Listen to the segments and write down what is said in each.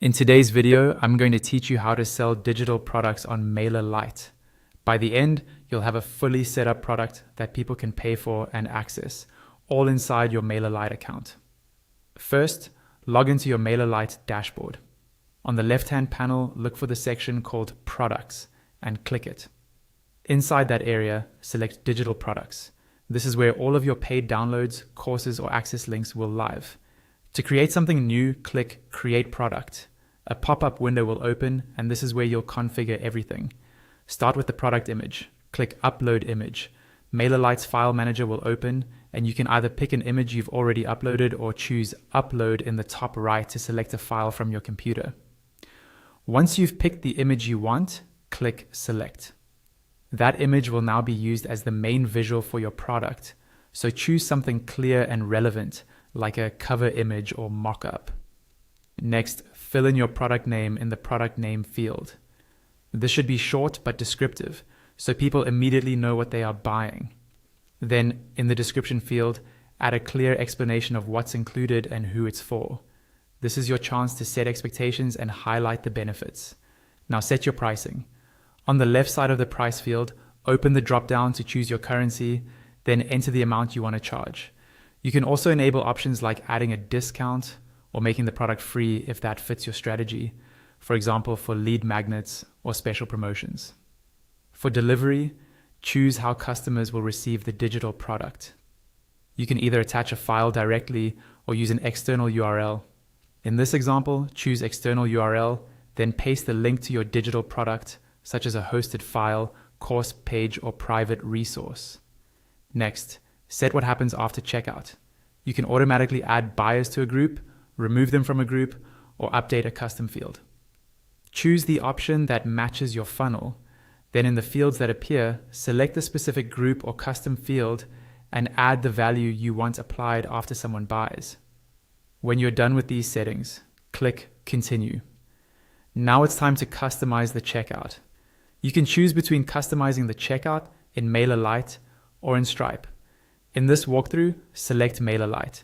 In today's video, I'm going to teach you how to sell digital products on MailerLite. By the end, you'll have a fully set up product that people can pay for and access, all inside your MailerLite account. First, log into your MailerLite dashboard. On the left-hand panel, look for the section called Products and click it. Inside that area, select Digital Products. This is where all of your paid downloads, courses, or access links will live. To create something new, click Create Product. A pop-up window will open, and this is where you'll configure everything. Start with the product image. Click Upload Image. MailerLite's file manager will open, and you can either pick an image you've already uploaded or choose Upload in the top right to select a file from your computer. Once you've picked the image you want, click Select. That image will now be used as the main visual for your product, so choose something clear and relevant, like a cover image or mock-up. Next, fill in your product name in the product name field. This should be short but descriptive, so people immediately know what they are buying. Then, in the description field, add a clear explanation of what's included and who it's for. This is your chance to set expectations and highlight the benefits. Now set your pricing. On the left side of the price field, open the drop-down to choose your currency, then enter the amount you want to charge. You can also enable options like adding a discount or making the product free if that fits your strategy, for example, for lead magnets or special promotions. For delivery, choose how customers will receive the digital product. You can either attach a file directly or use an external URL. In this example, choose external URL, then paste the link to your digital product, such as a hosted file, course page, or private resource. Next, set what happens after checkout. You can automatically add buyers to a group, remove them from a group, or update a custom field. Choose the option that matches your funnel. Then in the fields that appear, select the specific group or custom field and add the value you want applied after someone buys. When you're done with these settings, click Continue. Now it's time to customize the checkout. You can choose between customizing the checkout in MailerLite or in Stripe. In this walkthrough, select MailerLite.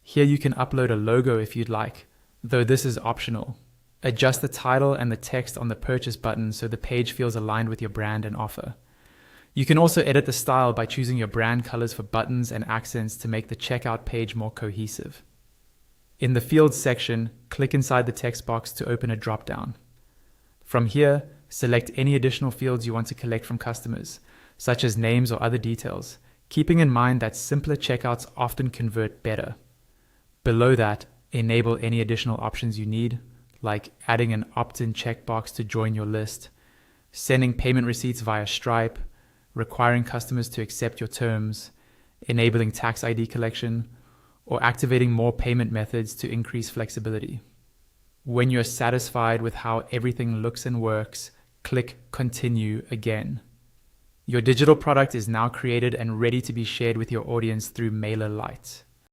Here you can upload a logo if you'd like, though this is optional. Adjust the title and the text on the purchase button so the page feels aligned with your brand and offer. You can also edit the style by choosing your brand colors for buttons and accents to make the checkout page more cohesive. In the Fields section, click inside the text box to open a drop-down. From here, select any additional fields you want to collect from customers, such as names or other details, keeping in mind that simpler checkouts often convert better. Below that, enable any additional options you need, like adding an opt-in checkbox to join your list, sending payment receipts via Stripe, requiring customers to accept your terms, enabling tax ID collection, or activating more payment methods to increase flexibility. When you're satisfied with how everything looks and works, click Continue again. Your digital product is now created and ready to be shared with your audience through MailerLite.